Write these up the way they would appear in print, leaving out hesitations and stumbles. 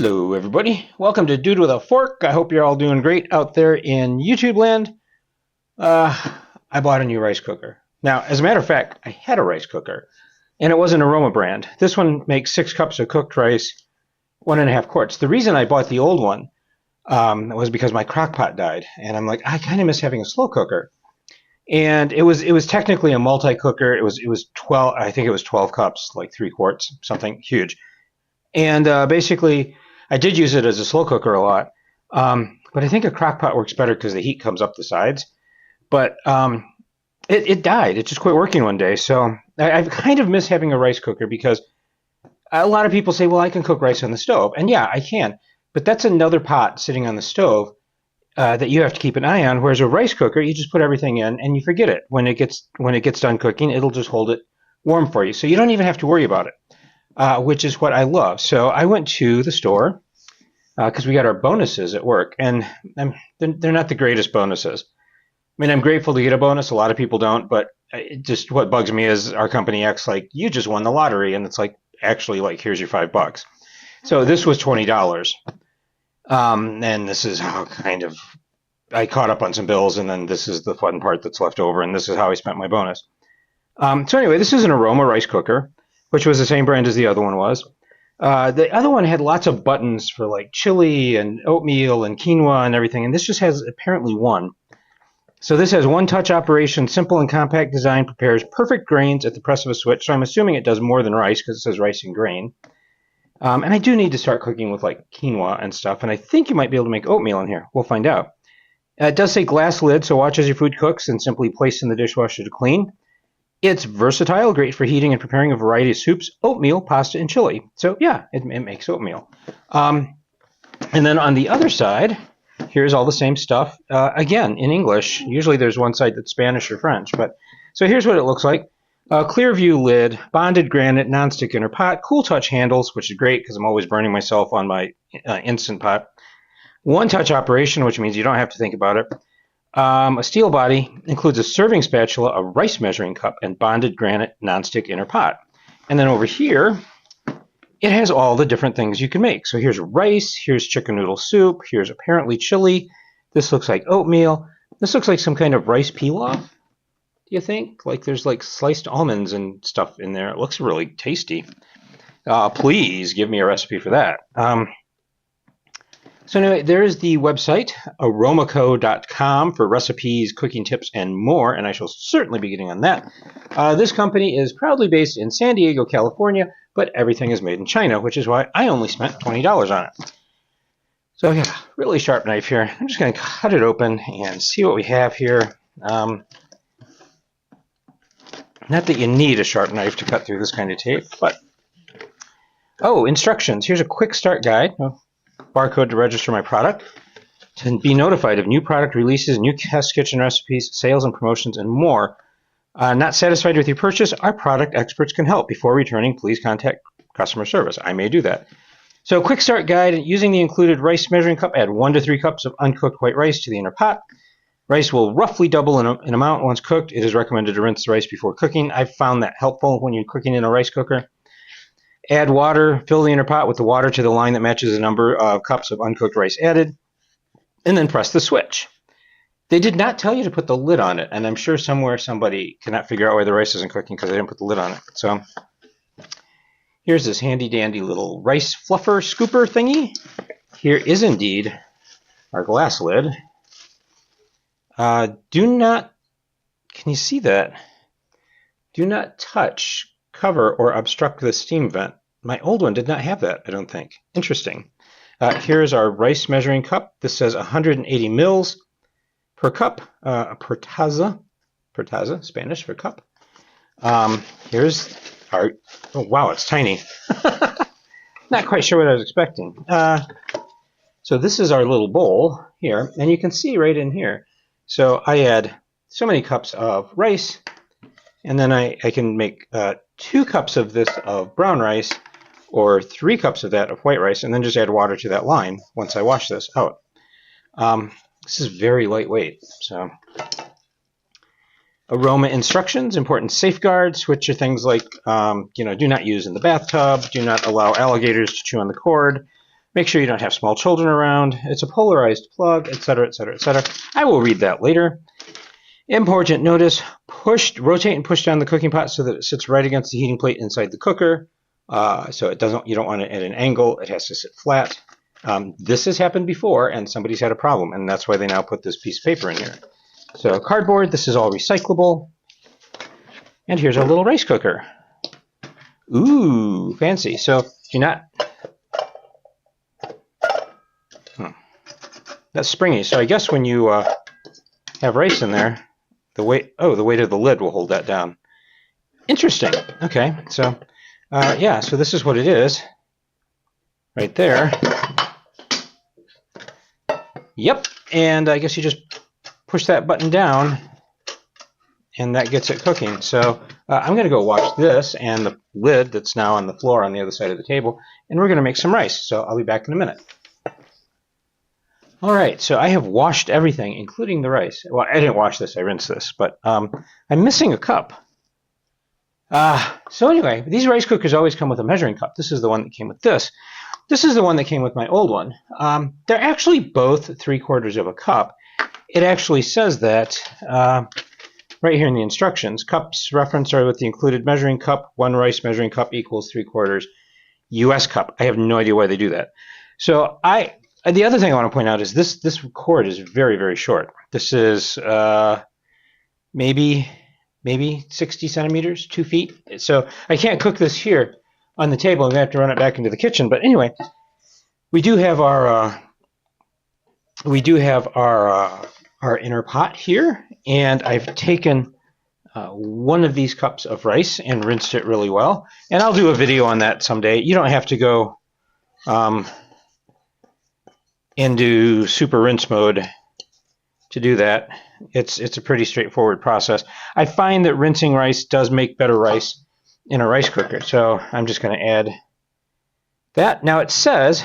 Hello, everybody. Welcome to Dude with a Fork. I hope you're all doing great out there in YouTube land. I bought a new rice cooker. Now, as a matter of fact, I had a rice cooker, and it was an Aroma brand. This one makes 6 cups of cooked rice, 1.5 quarts. The reason I bought the old one was because my crock pot died, and I'm like, I kind of miss having a slow cooker. And it was technically a multi-cooker. It was 12. I think it was 12 cups, like 3 quarts, something huge. And basically, I did use it as a slow cooker a lot. But I think a crock pot works better because the heat comes up the sides. But it died. It just quit working one day. So I kind of miss having a rice cooker because a lot of people say, well, I can cook rice on the stove. And yeah, I can. But that's another pot sitting on the stove that you have to keep an eye on. Whereas a rice cooker, you just put everything in and you forget it. When it gets done cooking, it'll just hold it warm for you. So you don't even have to worry about it. Which is what I love. So I went to the store because we got our bonuses at work, and they're not the greatest bonuses. I mean, I'm grateful to get a bonus. A lot of people don't, but just what bugs me is our company acts like you just won the lottery, and it's like, actually, like, here's your $5. So this was $20, and this is how I caught up on some bills, and then this is the fun part that's left over, and this is how I spent my bonus. So anyway, this is an Aroma rice cooker, which was the same brand as the other one was. The other one had lots of buttons for like chili and oatmeal and quinoa and everything, and this just has apparently one. So this has one-touch operation, simple and compact design, prepares perfect grains at the press of a switch. So I'm assuming it does more than rice because it says rice and grain. And I do need to start cooking with like quinoa and stuff, and I think you might be able to make oatmeal in here. We'll find out. It does say glass lid, so watch as your food cooks and simply place in the dishwasher to clean. It's versatile, great for heating and preparing a variety of soups, oatmeal, pasta, and chili. So yeah, it makes oatmeal. And then on the other side, here's all the same stuff. Again, in English. Usually there's one side that's Spanish or French. So here's what it looks like. Clear view lid, bonded granite, nonstick inner pot, cool touch handles, which is great because I'm always burning myself on my Instant Pot. One-touch operation, which means you don't have to think about it. A steel body includes a serving spatula, a rice measuring cup, and bonded granite nonstick inner pot. And then over here, it has all the different things you can make. So here's rice, here's chicken noodle soup, here's apparently chili. This looks like oatmeal. This looks like some kind of rice pilaf, do you think? Like there's like sliced almonds and stuff in there. It looks really tasty. Please give me a recipe for that. So anyway, there's the website, aromaco.com, for recipes, cooking tips, and more, and I shall certainly be getting on that. This company is proudly based in San Diego, California, but everything is made in China, which is why I only spent $20 on it. So yeah, really sharp knife here. I'm just going to cut it open and see what we have here. Not that you need a sharp knife to cut through this kind of tape, but... Oh, instructions. Here's a quick start guide. Barcode to register my product, to be notified of new product releases, new test kitchen recipes, sales and promotions, and more. Not satisfied with your purchase? Our product experts can help. Before returning, please contact customer service. I may do that. So, quick start guide. Using the included rice measuring cup, add 1 to 3 cups of uncooked white rice to the inner pot. Rice will roughly double in amount once cooked. It is recommended to rinse the rice before cooking. I've found that helpful when you're cooking in a rice cooker. Add water, fill the inner pot with the water to the line that matches the number of cups of uncooked rice added, and then press the switch. They did not tell you to put the lid on it, and I'm sure somewhere somebody cannot figure out why the rice isn't cooking because they didn't put the lid on it. So here's this handy-dandy little rice fluffer scooper thingy. Here is indeed our glass lid. Can you see that? Do not touch, cover, or obstruct the steam vent. My old one did not have that, I don't think. Interesting. Here's our rice measuring cup. This says 180 mils per cup. Per taza, Spanish for cup. Here's our... Oh, wow, it's tiny. Not quite sure what I was expecting. So this is our little bowl here, and you can see right in here. So I add so many cups of rice, and then I can make 2 cups of this of brown rice, or 3 cups of that of white rice, and then just add water to that line once I wash this out. This is very lightweight. So, aroma instructions, important safeguards, which are things like, do not use in the bathtub, do not allow alligators to chew on the cord, Make sure you don't have small children around. It's a polarized plug, etc., etc., etc. I will read that later. Important notice, rotate and push down the cooking pot so that it sits right against the heating plate inside the cooker. So you don't want it at an angle. It has to sit flat. This has happened before, and somebody's had a problem, and that's why they now put this piece of paper in here. So cardboard, this is all recyclable. And here's our little rice cooker. Ooh, fancy. So do not... That's springy. So I guess when you have rice in there, the weight of the lid will hold that down. Interesting. Okay, so yeah, so this is what it is right there. Yep, and I guess you just push that button down and that gets it cooking. So I'm going to go wash this and the lid that's now on the floor on the other side of the table, and we're going to make some rice. So I'll be back in a minute. All right, so I have washed everything, including the rice. Well, I didn't wash this, I rinsed this, but I'm missing a cup. So anyway, these rice cookers always come with a measuring cup. This is the one that came with this. This is the one that came with my old one. They're actually both 3/4 of a cup. It actually says that right here in the instructions. Cups reference are with the included measuring cup. 1 rice measuring cup equals 3/4 U.S. cup. I have no idea why they do that. So the other thing I want to point out is this cord is very, very short. This is maybe 60 centimeters, 2 feet. So I can't cook this here on the table. I'm going to have to run it back into the kitchen. But anyway, we do have our inner pot here, and I've taken one of these cups of rice and rinsed it really well. And I'll do a video on that someday. You don't have to go into super rinse mode to do that. It's a pretty straightforward process. I find that rinsing rice does make better rice in a rice cooker, so I'm just going to add that. Now it says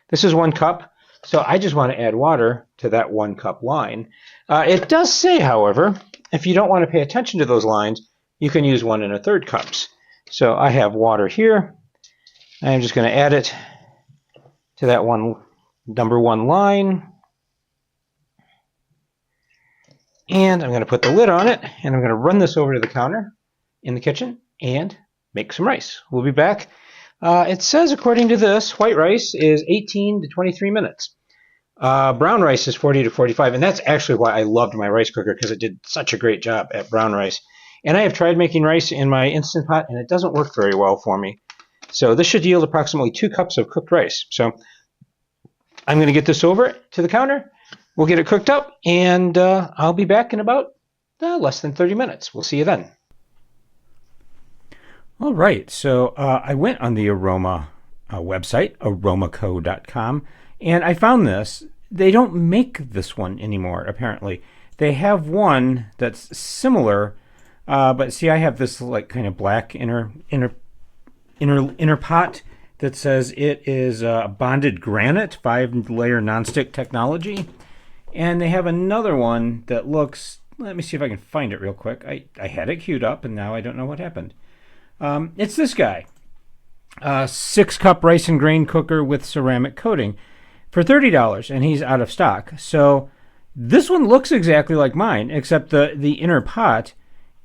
this is 1 cup, so I just want to add water to that 1 cup line. It does say, however, if you don't want to pay attention to those lines, you can use 1 1/3 cups. So I have water here. I'm just going to add it to that number 1 line. And I'm going to put the lid on it, and I'm going to run this over to the counter in the kitchen and make some rice. We'll be back. It says, according to this, white rice is 18 to 23 minutes. Brown rice is 40 to 45, and that's actually why I loved my rice cooker, because it did such a great job at brown rice. And I have tried making rice in my Instant Pot, and it doesn't work very well for me. So this should yield approximately 2 cups of cooked rice. So I'm going to get this over to the counter. We'll get it cooked up, and I'll be back in about less than 30 minutes. We'll see you then. All right, so I went on the Aroma website, aromaco.com, and I found this. They don't make this one anymore, apparently. They have one that's similar, but see, I have this like kind of black inner pot that says it is bonded granite, 5-layer nonstick technology. And they have another one that looks, let me see if I can find it real quick. I had it queued up, and now I don't know what happened. It's this guy. 6-cup rice and grain cooker with ceramic coating for $30, and he's out of stock. So this one looks exactly like mine, except the inner pot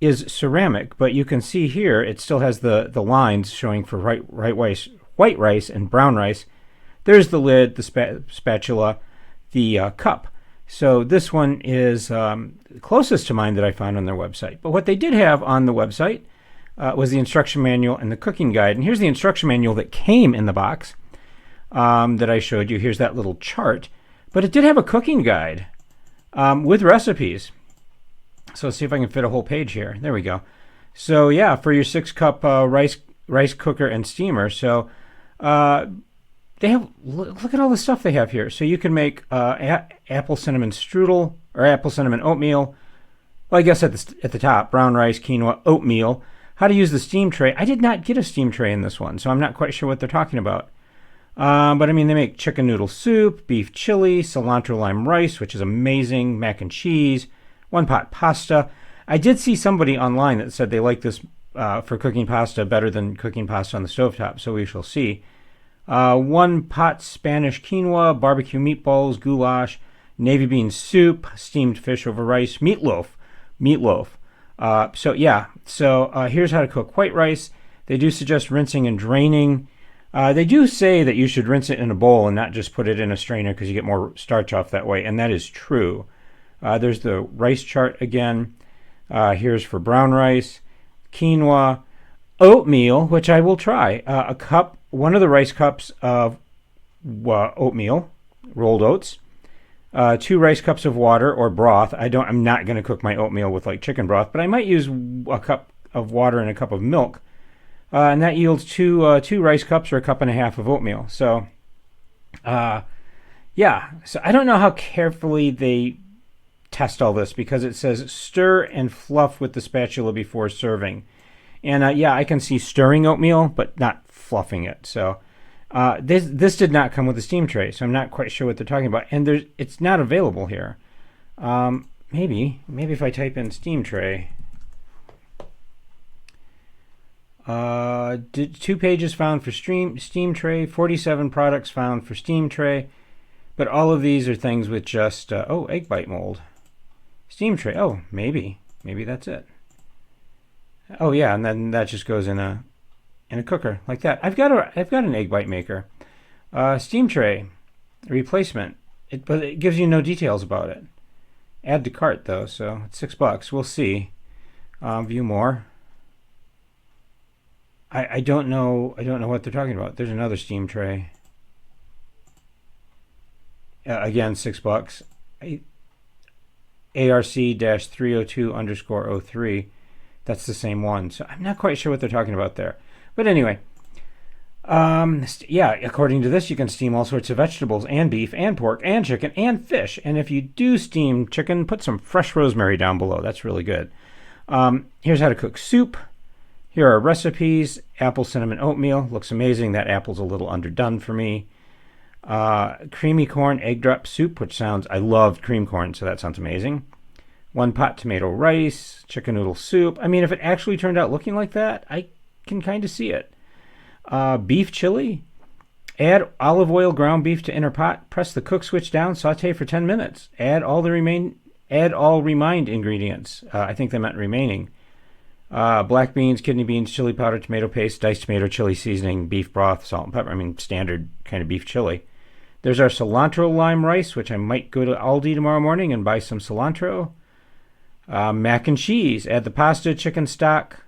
is ceramic, but you can see here it still has the lines showing for white rice and brown rice. There's the lid, the spatula, the cup. So this one is closest to mine that I found on their website. But what they did have on the website was the instruction manual and the cooking guide. And here's the instruction manual that came in the box that I showed you. Here's that little chart. But it did have a cooking guide with recipes. So let's see if I can fit a whole page here. There we go. So yeah, for your 6-cup rice cooker and steamer. So they have, look at all the stuff they have here. So you can make apple cinnamon strudel or apple cinnamon oatmeal. Well, I guess at the top, brown rice, quinoa, oatmeal. How to use the steam tray. I did not get a steam tray in this one, so I'm not quite sure what they're talking about. But I mean, they make chicken noodle soup, beef chili, cilantro lime rice, which is amazing, mac and cheese, 1-pot pasta. I did see somebody online that said they like this for cooking pasta better than cooking pasta on the stovetop, so we shall see. 1 pot Spanish quinoa, barbecue meatballs, goulash, navy bean soup, steamed fish over rice, meatloaf. So here's how to cook white rice. They do suggest rinsing and draining. They do say that you should rinse it in a bowl and not just put it in a strainer because you get more starch off that way, and that is true. There's the rice chart again. Here's for brown rice, quinoa, oatmeal, which I will try. One of the rice cups of oatmeal, rolled oats. 2 rice cups of water or broth. I'm not going to cook my oatmeal with like chicken broth, but I might use a cup of water and a cup of milk. And that yields 2 rice cups or a cup and a half of oatmeal. So, So I don't know how carefully they test all this because it says stir and fluff with the spatula before serving. And I can see stirring oatmeal, but not fluffing it. So this did not come with a steam tray, so I'm not quite sure what they're talking about. And it's not available here. Maybe if I type in steam tray. 2 pages found for steam tray, 47 products found for steam tray, but all of these are things with just egg bite mold. Steam tray. Oh, maybe that's it. Oh yeah, and then that just goes in a cooker like that. I've got an egg bite maker. Steam tray replacement. But it gives you no details about it. Add to cart though, so it's $6. We'll see. View more. I don't know what they're talking about. There's another steam tray. Again, $6. ARC-302_03. That's the same one. So I'm not quite sure what they're talking about there. But anyway, according to this, you can steam all sorts of vegetables and beef and pork and chicken and fish. And if you do steam chicken, put some fresh rosemary down below. That's really good. Here's how to cook soup. Here are recipes. Apple cinnamon oatmeal. Looks amazing. That apple's a little underdone for me. Creamy corn egg drop soup, which I loved cream corn, so that sounds amazing. 1 pot tomato rice, chicken noodle soup. I mean, if it actually turned out looking like that, I can kind of see it. Beef chili. Add olive oil ground beef to inner pot. Press the cook switch down. Saute for 10 minutes. Add all remind ingredients. I think they meant remaining. Black beans, kidney beans, chili powder, tomato paste, diced tomato, chili seasoning, beef broth, salt and pepper. I mean, standard kind of beef chili. There's our cilantro lime rice, which I might go to Aldi tomorrow morning and buy some cilantro. Mac and cheese. Add the pasta, chicken stock,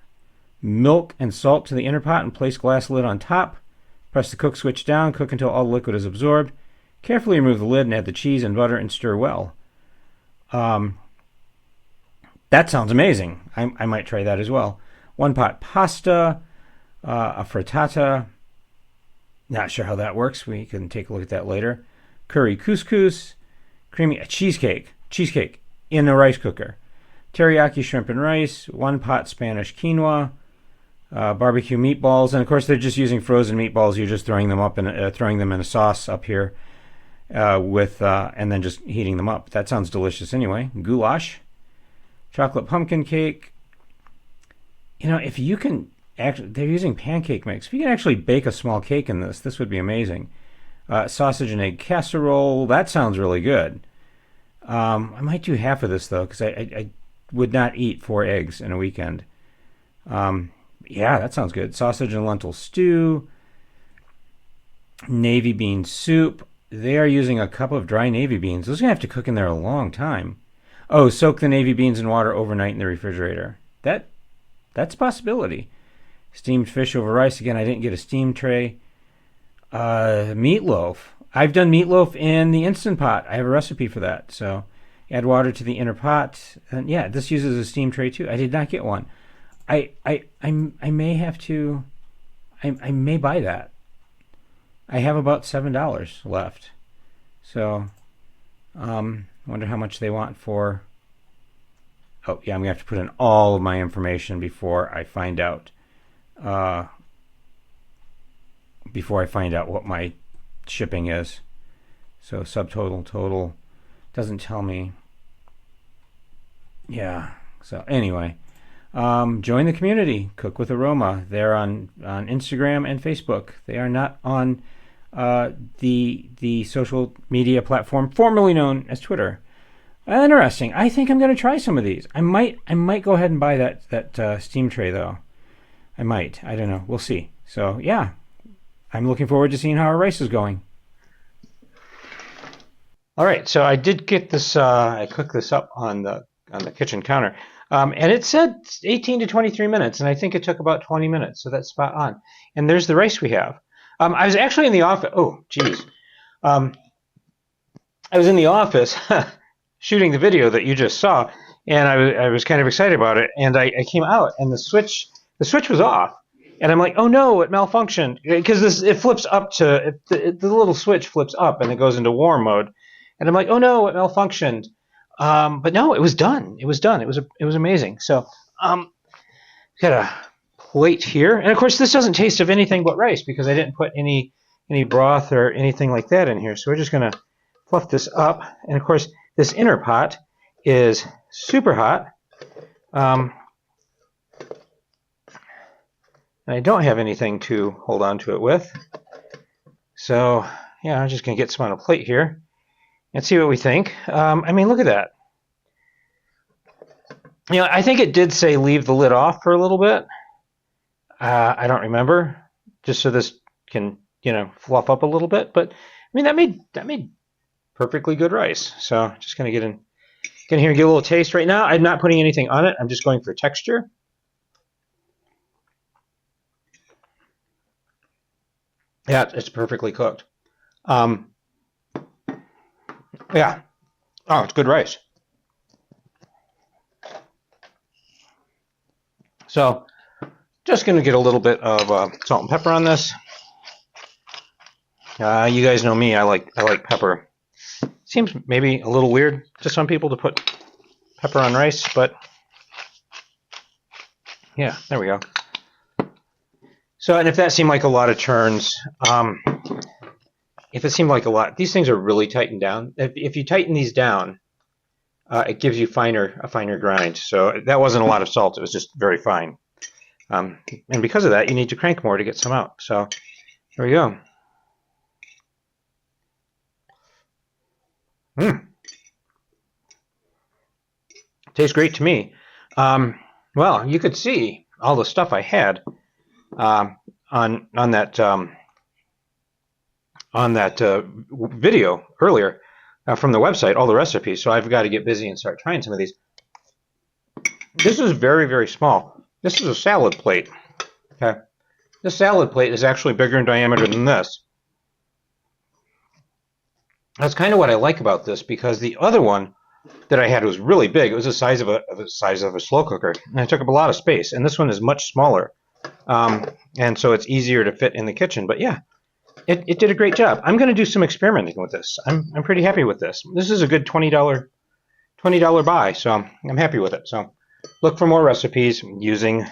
milk, and salt to the inner pot and place glass lid on top. Press the cook switch down. Cook until all the liquid is absorbed. Carefully remove the lid and add the cheese and butter and stir well. That sounds amazing. I might try that as well. 1 pot pasta, a frittata. Not sure how that works. We can take a look at that later. Curry couscous, creamy cheesecake in a rice cooker. Teriyaki shrimp and rice, 1 pot Spanish quinoa, barbecue meatballs, and of course they're just using frozen meatballs. You're just throwing them up and throwing them in a sauce up here and then just heating them up. That sounds delicious anyway. Goulash, chocolate pumpkin cake. If you can actually, they're using pancake mix. If you can actually bake a small cake in this would be amazing. Sausage and egg casserole. That sounds really good. I might do half of this though, because I would not eat 4 eggs in a weekend. That sounds good. Sausage and lentil stew. Navy bean soup. They are using a cup of dry navy beans. Those are going to have to cook in there a long time. Oh, soak the navy beans in water overnight in the refrigerator. That's a possibility. Steamed fish over rice. Again, I didn't get a steam tray. Meatloaf. I've done meatloaf in the Instant Pot. I have a recipe for that. So add water to the inner pot. And this uses a steam tray too. I did not get one. I may have to. I may buy that. I have about $7 left. So, wonder how much they want for. Oh yeah, I'm gonna have to put in all of my information before I find out. What my shipping is. So subtotal, total, doesn't tell me. Yeah. So anyway, join the community. Cook with Aroma. They're on Instagram and Facebook. They are not on the social media platform formerly known as Twitter. Interesting. I think I'm going to try some of these. I might go ahead and buy that steam tray though. I might. I don't know. We'll see. So yeah, I'm looking forward to seeing how our rice is going. All right, so I did get this. I cooked this up on the kitchen counter, and it said 18 to 23 minutes, and I think it took about 20 minutes. So that's spot on. And there's the rice we have. I was actually in the office. Oh, geez. I was in the office shooting the video that you just saw, and I was kind of excited about it. And I came out, and the switch was off, and I'm like, oh no, it malfunctioned, because it flips up to the little switch flips up, and it goes into warm mode. And I'm like, oh no, it malfunctioned. But no, it was done. It was done. It was amazing. So, got a plate here, and of course, this doesn't taste of anything but rice because I didn't put any broth or anything like that in here. So we're just gonna fluff this up, and of course, this inner pot is super hot. And I don't have anything to hold on to it with. So yeah, I'm just gonna get some on a plate here. And see what we think. I mean, look at that. I think it did say leave the lid off for a little bit. I don't remember, just so this can, fluff up a little bit. But I mean, that made perfectly good rice. So just gonna get in here and get a little taste right now. I'm not putting anything on it. I'm just going for texture. Yeah, it's perfectly cooked. Yeah. Oh, it's good rice. So, just going to get a little bit of salt and pepper on this. You guys know me. I like pepper. Seems maybe a little weird to some people to put pepper on rice, but yeah, there we go. So, and if that seemed like a lot of turns, if it seemed like a lot, these things are really tightened down. If you tighten these down, it gives you a finer grind. So that wasn't a lot of salt. It was just very fine. And because of that, you need to crank more to get some out. So here we go. Tastes great to me. Well, you could see all the stuff I had on that video earlier from the website, all the recipes. So I've got to get busy and start trying some of these. This is very, very small. This is a salad plate. Okay, this salad plate is actually bigger in diameter than this. That's kind of what I like about this, because the other one that I had was really big. It was the size of a slow cooker, and it took up a lot of space. And this one is much smaller, and so it's easier to fit in the kitchen. But yeah. It did a great job. I'm going to do some experimenting with this. I'm pretty happy with this. This is a good $20 buy, so I'm happy with it. So look for more recipes using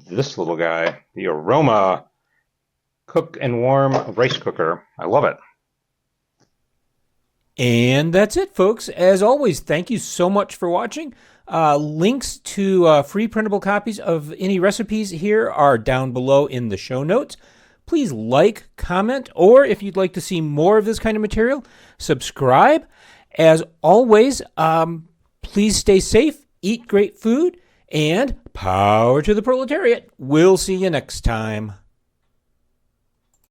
this little guy, the Aroma Cook and Warm Rice Cooker. I love it. And that's it, folks. As always, thank you so much for watching. Links to free printable copies of any recipes here are down below in the show notes. Please like, comment, or if you'd like to see more of this kind of material, subscribe. As always, please stay safe, eat great food, and power to the proletariat. We'll see you next time.